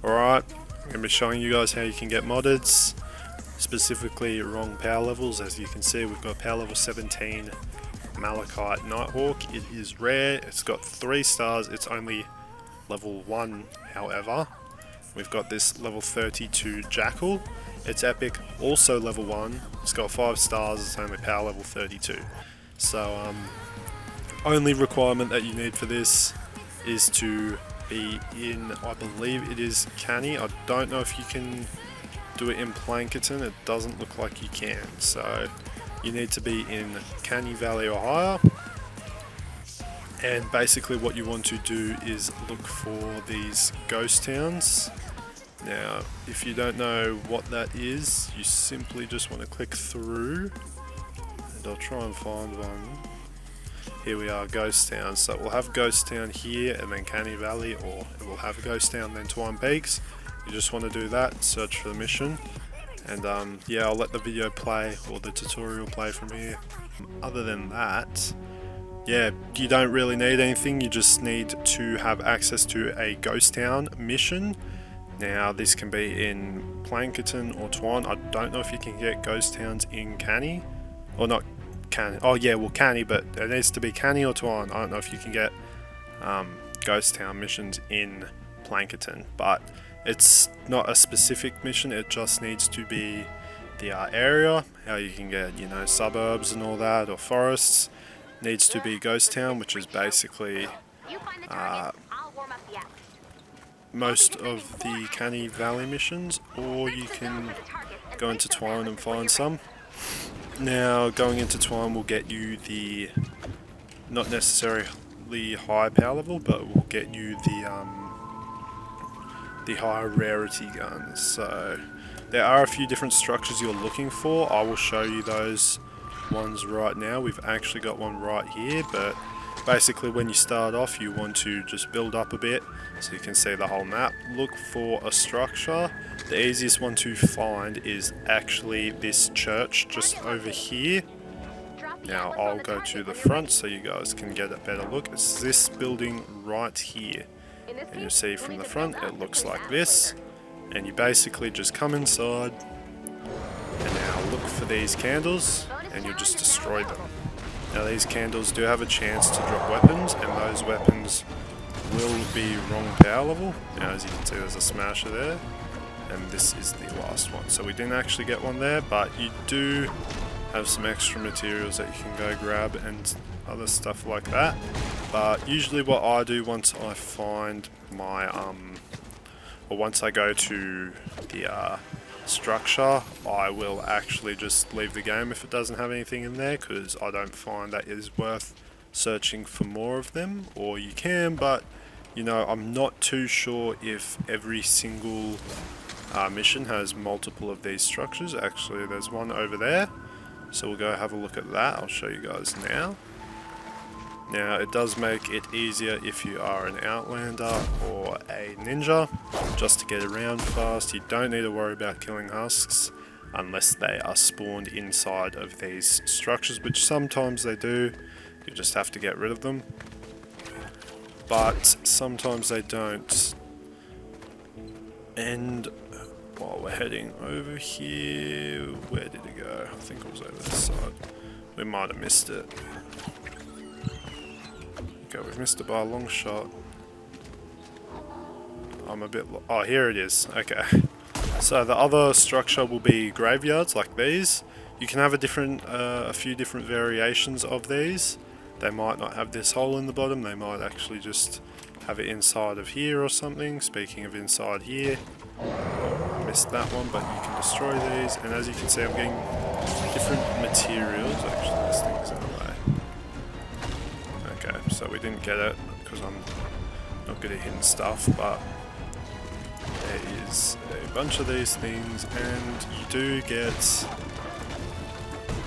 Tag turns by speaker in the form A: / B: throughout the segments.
A: Alright, I'm going to be showing you guys how you can get moddeds, specifically wrong power levels. As you can see, we've got power level 17 Malachite Nighthawk. It is rare, it's got 3 stars, it's only level 1 however. We've got this level 32 Jackal, it's epic, also level 1, it's got 5 stars, it's only power level 32. So only requirement that you need for this is to be in, I believe it is Canny. I don't know if you can do it in Plankerton, it doesn't look like you can. So you need to be in Canny Valley or higher. And basically what you want to do is look for these ghost towns. Now, if you don't know what that is, you simply just want to click through. And I'll try and find one. Here we are, Ghost Town. So we'll have Ghost Town here and then Canny Valley, or it will have Ghost Town then Twine Peaks. You just want to do that, search for the mission. And yeah, I'll let the video play, or the tutorial play from here. Other than that, yeah, you don't really need anything, you just need to have access to a Ghost Town mission. Now this can be in Plankerton or Twine. I don't know if you can get Ghost Towns in Canny, or not Canny. Oh yeah, well Canny, but it needs to be Canny or Twine. I don't know if you can get Ghost Town missions in Plankerton, but it's not a specific mission, it just needs to be the area, how you can get, you know, suburbs and all that, or forests. Needs to be Ghost Town, which is basically most of the Canny Valley missions, or you can go into Twine and find some. Now, going into Twine will get you the, not necessarily high power level, but will get you the higher rarity guns. So there are a few different structures you're looking for. I will show you those ones right now. We've actually got one right here, but basically when you start off you want to just build up a bit so you can see the whole map. Look for a structure. The easiest one to find is actually this church just over here. Now I'll go to the front so you guys can get a better look. It's this building right here, and you'll see from the front it looks like this, and you basically just come inside and now look for these candles and you'll just destroy them. Now these candles do have a chance to drop weapons, and those weapons will be wrong power level. Now as you can see there's a smasher there, and this is the last one. So we didn't actually get one there, but you do have some extra materials that you can go grab and other stuff like that. But usually what I do once I find my or once I go to the structure, I will actually just leave the game if it doesn't have anything in there, because I don't find that it is worth searching for more of them. Or you can, but you know, I'm not too sure if every single mission has multiple of these structures. Actually there's one over there, so we'll go have a look at that. I'll show you guys now. Now it does make it easier if you are an outlander or a ninja, just to get around fast. You don't need to worry about killing husks unless they are spawned inside of these structures, which sometimes they do. You just have to get rid of them, but sometimes they don't. And while we're heading over here, where did it go? I think it was over this side. We might have missed it. Okay, we've missed it by a long shot. I'm a bit oh, here it is. Okay. So the other structure will be graveyards like these. You can have a few different variations of these. They might not have this hole in the bottom, they might actually just have it inside of here or something. Speaking of inside here, I missed that one, but you can destroy these, and as you can see I'm getting different materials. Actually this thing's in the way. Okay, so we didn't get it because I'm not good at hitting stuff, but there is a bunch of these things, and you do get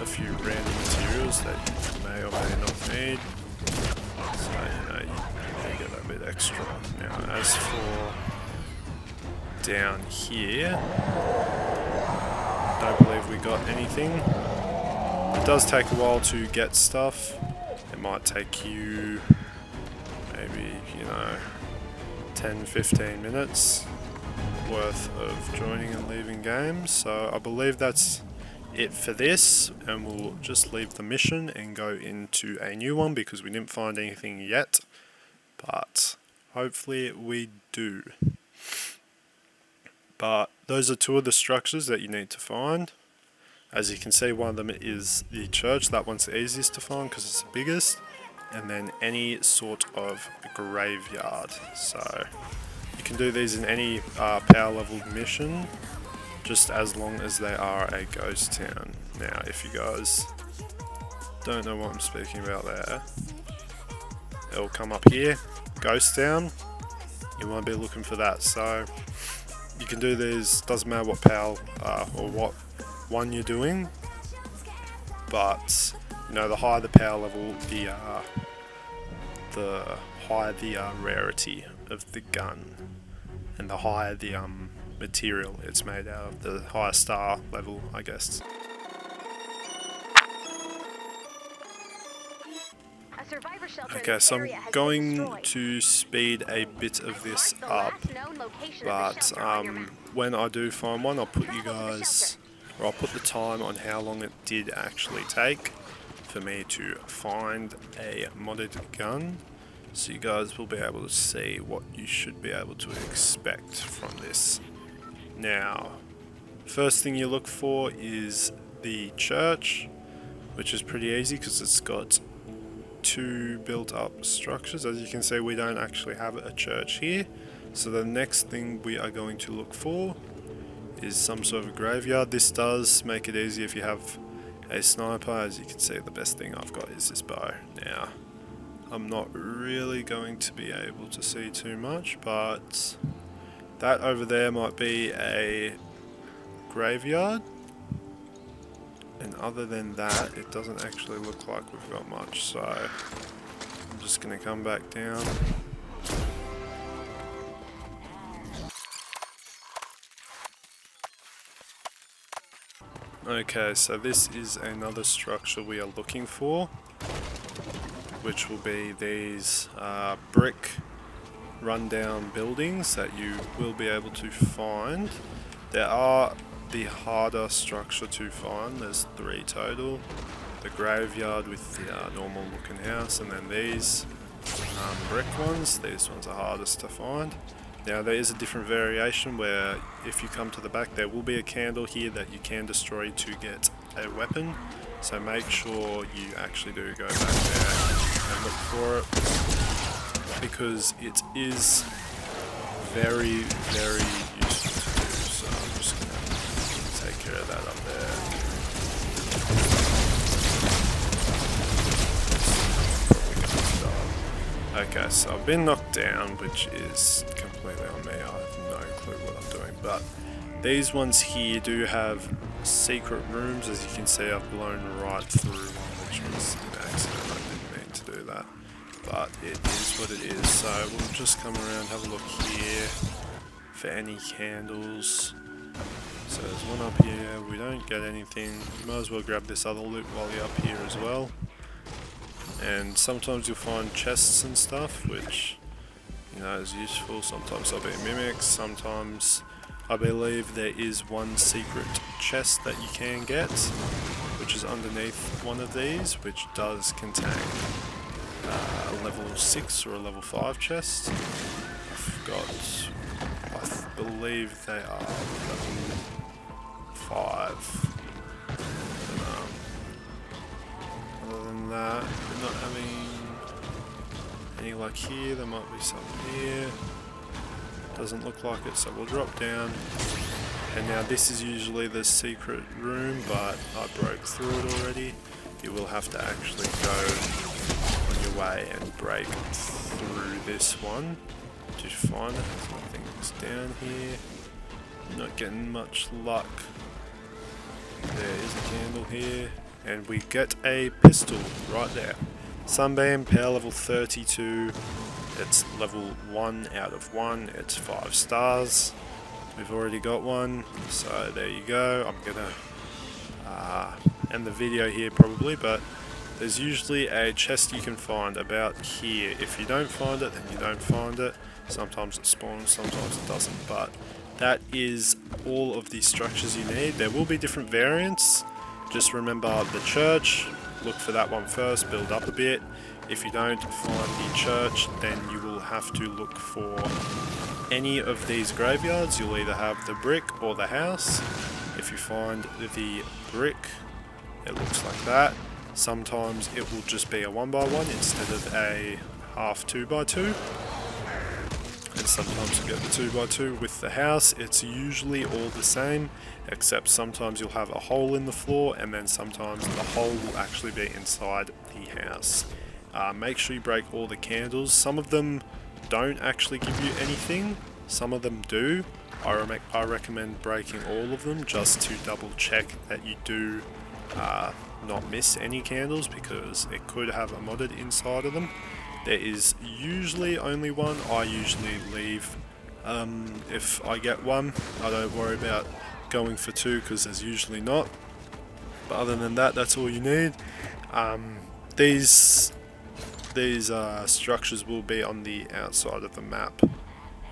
A: a few random materials that you may or may not need. So you know, you get that bit extra. Now as for down here, I don't believe we got anything. It does take a while to get stuff. It might take you maybe, you know, 10-15 minutes. worth of joining and leaving games. So I believe that's it for this, and we'll just leave the mission and go into a new one because we didn't find anything yet, but hopefully we do. But those are two of the structures that you need to find. As you can see, one of them is the church. That one's the easiest to find because it's the biggest. And then any sort of graveyard. So you can do these in any power level mission, just as long as they are a ghost town. Now, if you guys don't know what I'm speaking about there, it'll come up here, ghost town. You want to be looking for that. So you can do these, doesn't matter what power or what one you're doing, but you know, the higher the power level, the higher the rarity of the gun, and the higher the material it's made out of, the higher star level, I guess. Okay, so I'm going to speed a bit of this up, but when I do find one, I'll put you guys, or I'll put the time on how long it did actually take for me to find a modded gun, so you guys will be able to see what you should be able to expect from this. Now, first thing you look for is the church, which is pretty easy because it's got two built up structures. As you can see, we don't actually have a church here, so the next thing we are going to look for is some sort of graveyard. This does make it easy if you have a sniper. As you can see, the best thing I've got is this bow. Now, I'm not really going to be able to see too much, but that over there might be a graveyard, and other than that, it doesn't actually look like we've got much, so I'm just going to come back down. Okay, so this is another structure we are looking for, which will be these brick rundown buildings that you will be able to find. There are the harder structure to find. There's 3 total. The graveyard with the normal looking house, and then these brick ones. These ones are hardest to find. Now there is a different variation where if you come to the back, there will be a candle here that you can destroy to get a weapon. So make sure you actually do go back there and look for it, because it is very, very useful to do. So I'm just going to take care of that up there. Okay, so I've been knocked down, which is completely on me. I have no clue what I'm doing, but these ones here do have secret rooms. As you can see, I've blown right through one, which was an accident. I didn't mean to do that, but it is what it is. So we'll just come around, have a look here for any candles. So there's one up here. We don't get anything. You might as well grab this other loot while you're up here as well. And sometimes you'll find chests and stuff, which, you know, is useful. Sometimes there'll be mimics. Sometimes I believe there is one secret chest that you can get, which is underneath one of these, which does contain a level 6 or a level 5 chest. I believe they are level 5. Other than that, we're not having any luck here. There might be some here. Doesn't look like it, so we'll drop down. And now this is usually the secret room, but I broke through it already. You will have to actually go on your way and break through this one to find it. Nothing's down here. Not getting much luck. There is a candle here. And we get a pistol right there. Sunbeam, power level 32. It's level 1 out of 1. It's 5 stars. We've already got one, so there you go. I'm gonna end the video here probably, but there's usually a chest you can find about here. If you don't find it, then you don't find it. Sometimes it spawns, sometimes it doesn't, but that is all of the structures you need. There will be different variants. Just remember the church, look for that one first, build up a bit. If you don't find the church, then you will have to look for any of these graveyards. You'll either have the brick or the house. If you find the brick, it looks like that. Sometimes it will just be a 1x1 instead of a half 2x2. And sometimes you get the 2x2 with the house. It's usually all the same, except sometimes you'll have a hole in the floor, and then sometimes the hole will actually be inside the house. Make sure you break all the candles. Some of them don't actually give you anything, some of them do. I recommend breaking all of them just to double check that you do not miss any candles, because it could have a modded inside of them. There is usually only one. I usually leave. If I get one, I don't worry about going for two, because there's usually not. But other than that, that's all you need. These structures will be on the outside of the map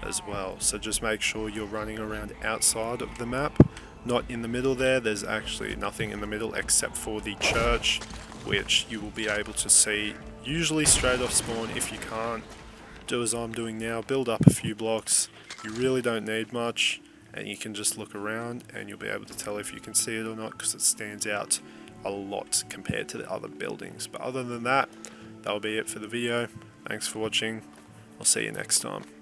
A: as well, so just make sure you're running around outside of the map, not in the middle there. There's actually nothing in the middle except for the church, which you will be able to see usually straight off spawn. If you can't, do as I'm doing now, build up a few blocks. You really don't need much, and you can just look around and you'll be able to tell if you can see it or not, because it stands out a lot compared to the other buildings. But other than that, that'll be it for the video. Thanks for watching. I'll see you next time.